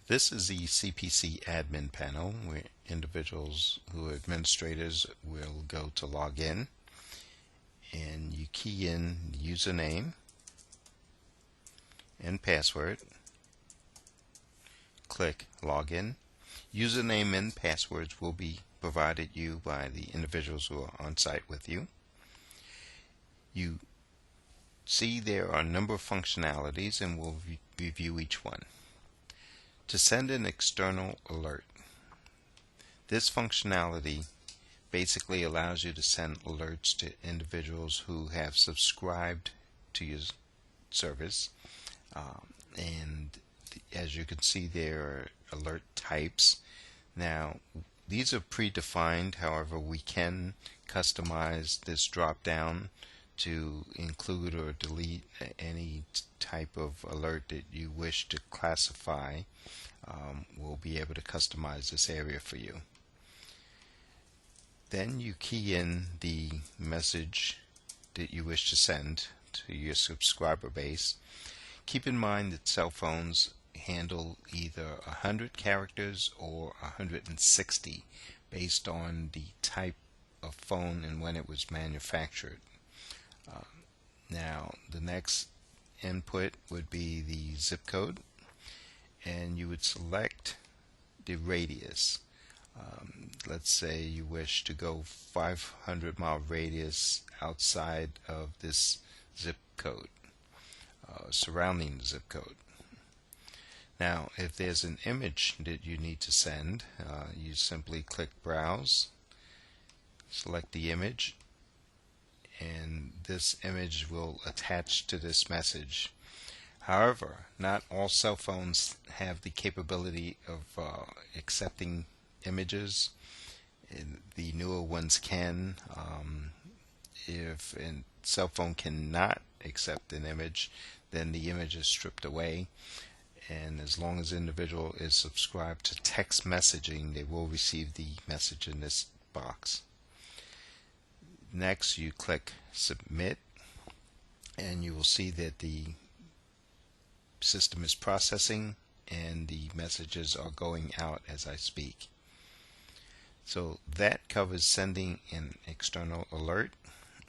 This is the CPC admin panel where individuals who are administrators will go to log in, and you key in username and password, click login. Username and passwords will be provided you by the individuals who are on site with you. You see there are a number of functionalities, and we'll review each one. To send an external alert, this functionality basically allows you to send alerts to individuals who have subscribed to your service, and as you can see, there are alert types. Now, these are predefined. However, we can customize this drop down to include or delete any type of alert that you wish to classify. We'll be able to customize this area for you. Then you key in the message that you wish to send to your subscriber base. Keep in mind that cell phones handle either 100 characters or 160 based on the type of phone and when it was manufactured. Now, the next input would be the zip code, and you would select the radius. Let's say you wish to go 500-mile radius outside of this zip code, surrounding the zip code. Now, if there's an image that you need to send, you simply click Browse, select the image, and this image will attach to this message. However, not all cell phones have the capability of accepting images. The newer ones can. If a cell phone cannot accept an image, then the image is stripped away. And as long as the individual is subscribed to text messaging, they will receive the message in this box. Next, you click Submit, and you will see that the system is processing and the messages are going out as I speak. So that covers sending an external alert,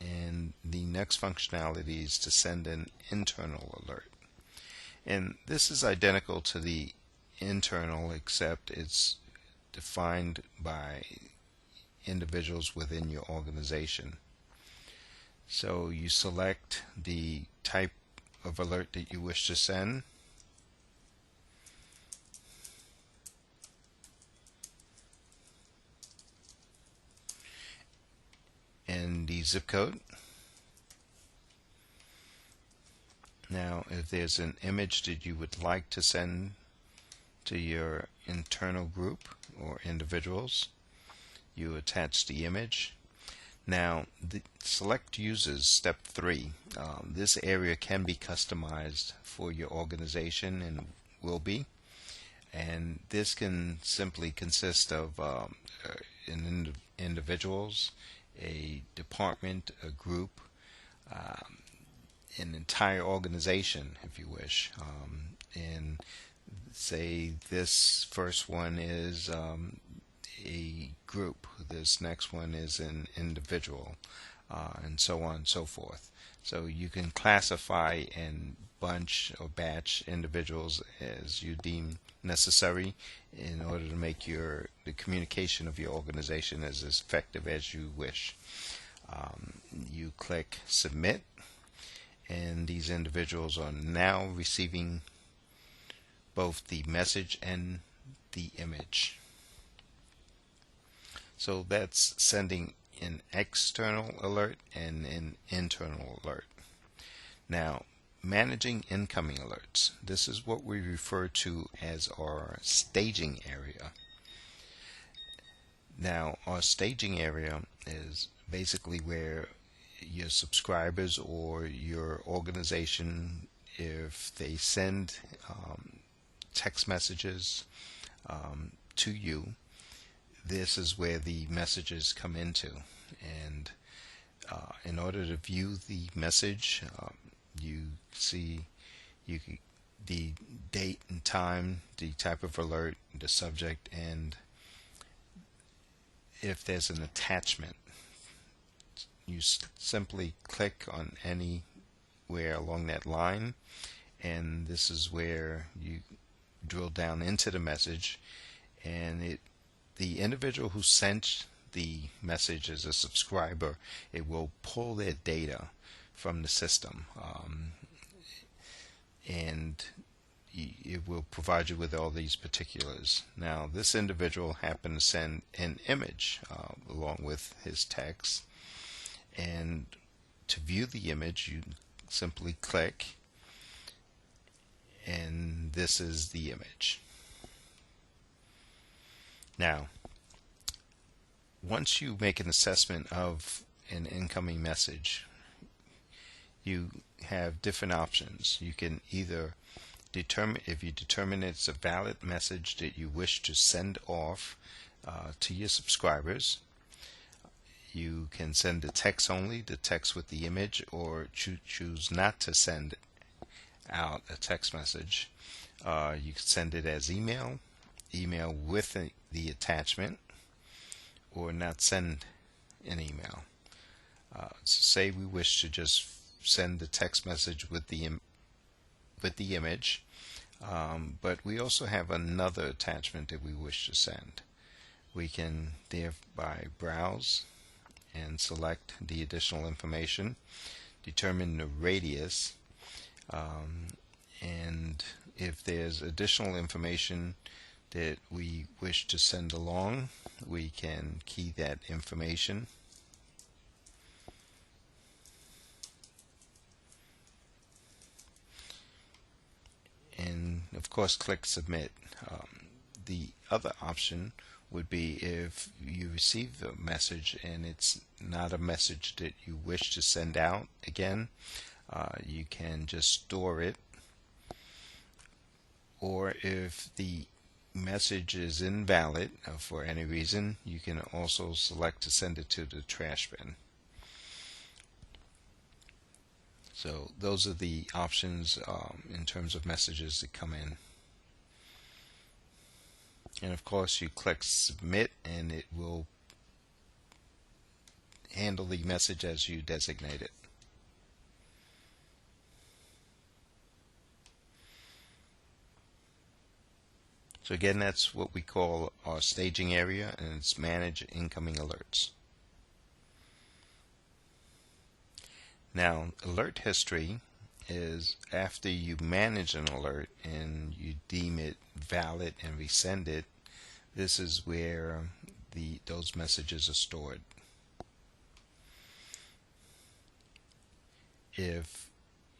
and the next functionality is to send an internal alert. And this is identical to the internal, except it's defined by individuals within your organization. So you select the type of alert that you wish to send, and the zip code. Now, if there's an image that you would like to send to your internal group or individuals, you attach the image. Now, the select users, step 3. This area can be customized for your organization and will be. And this can simply consist of individuals, a department, a group, an entire organization, if you wish. And say this first one is a group, this next one is an individual, and so on and so forth. So you can classify and bunch or batch individuals as you deem necessary in order to make the communication of your organization as effective as you wish. You click Submit, and these individuals are now receiving both the message and the image. So that's sending an external alert and an internal alert. Now, managing incoming alerts. This is what we refer to as our staging area. Now, our staging area is basically where your subscribers or your organization, if they send text messages to you, this is where the messages come into. And in order to view the message, you see you the date and time, the type of alert, the subject, and if there's an attachment. You simply click on anywhere along that line, and this is where you drill down into the message, and the individual who sent the message as a subscriber, it will pull their data from the system, and it will provide you with all these particulars. Now, this individual happened to send an image along with his text, and to view the image, you simply click, and this is the image. Now, once you make an assessment of an incoming message, you have different options. You can either determine, if you determine it's a valid message that you wish to send off to your subscribers, you can send the text only, the text with the image, or choose not to send out a text message. You can send it as email with the attachment, or not send an email. So say we wish to just send the text message with the image, but we also have another attachment that we wish to send. We can thereby browse and select the additional information, determine the radius, and if there's additional information that we wish to send along, we can key that information. And of course click submit. The other option would be if you receive a message and it's not a message that you wish to send out again, you can just store it, or if the message is invalid for any reason, you can also select to send it to the trash bin. So those are the options in terms of messages that come in. And of course you click submit, and it will handle the message as you designate it. So again, that's what we call our staging area, and it's manage incoming alerts. Now, alert history is after you manage an alert and you deem it valid and resend it. This is where those messages are stored. If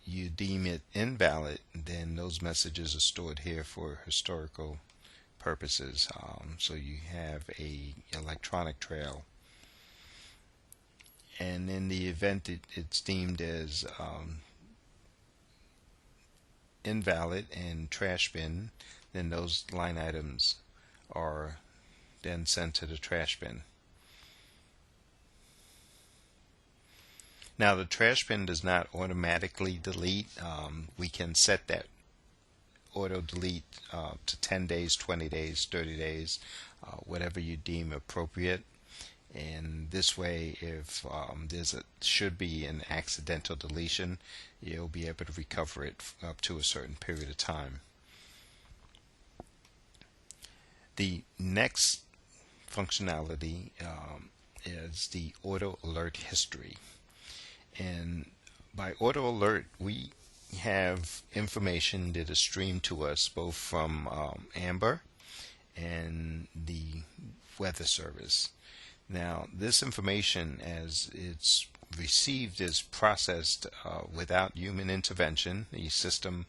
you deem it invalid, then those messages are stored here for historical purposes. So you have a electronic trail, and in the event it's deemed as invalid and trash bin, then those line items are then sent to the trash bin. Now, the trash bin does not automatically delete. We can set that auto delete to 10 days, 20 days, 30 days, whatever you deem appropriate. And this way, if should be an accidental deletion, you'll be able to recover it up to a certain period of time. The next functionality is the auto alert history. And by auto alert, we have information that is streamed to us both from Amber and the Weather Service. Now, this information, as it's received, is processed without human intervention. The system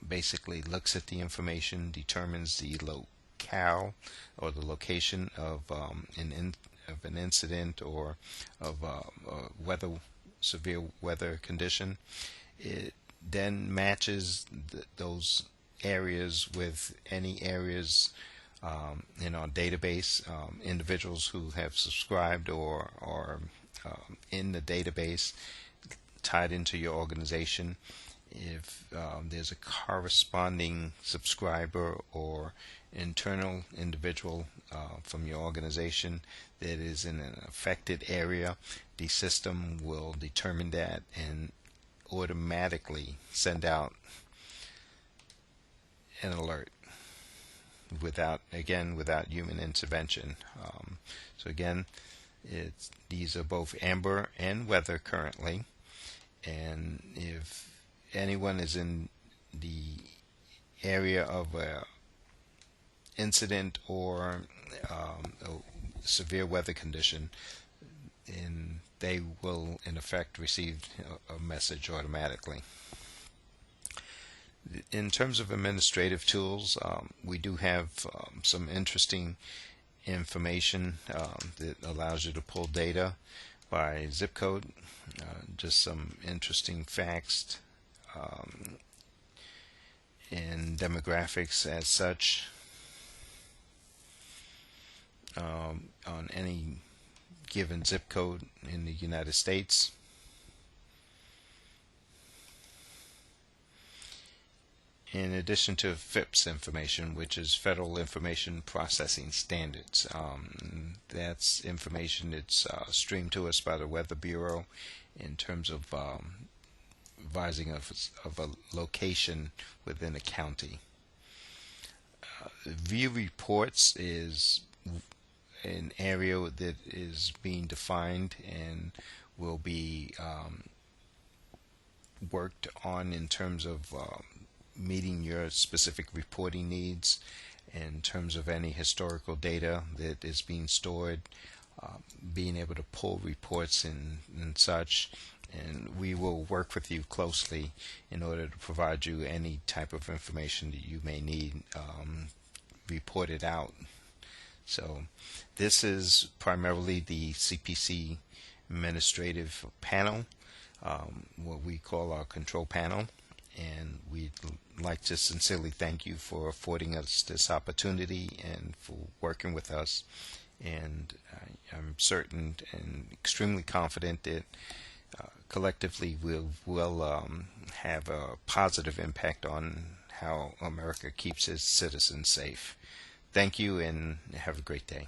basically looks at the information, determines the locale or the location of an incident or of a severe weather condition. It then matches those areas with any areas in our database, individuals who have subscribed or are in the database tied into your organization, if there's a corresponding subscriber or internal individual from your organization that is in an affected area, the system will determine that and automatically send out an alert without human intervention. So again, these are both amber and weather currently, and if anyone is in the area of a incident or a severe weather condition, and they will in effect receive a message automatically. In terms of administrative tools, we do have some interesting information that allows you to pull data by zip code, just some interesting facts and demographics as such on any given zip code in the United States. In addition to FIPS information, which is Federal Information Processing Standards. That's information that's streamed to us by the Weather Bureau in terms of advising of a location within a county. View reports is an area that is being defined and will be worked on in terms of meeting your specific reporting needs in terms of any historical data that is being stored, being able to pull reports and such, and we will work with you closely in order to provide you any type of information that you may need reported out. So this is primarily the CPC administrative panel, what we call our control panel, and we'd like to sincerely thank you for affording us this opportunity and for working with us. And I'm certain and extremely confident that collectively we'll have a positive impact on how America keeps its citizens safe. Thank you and have a great day.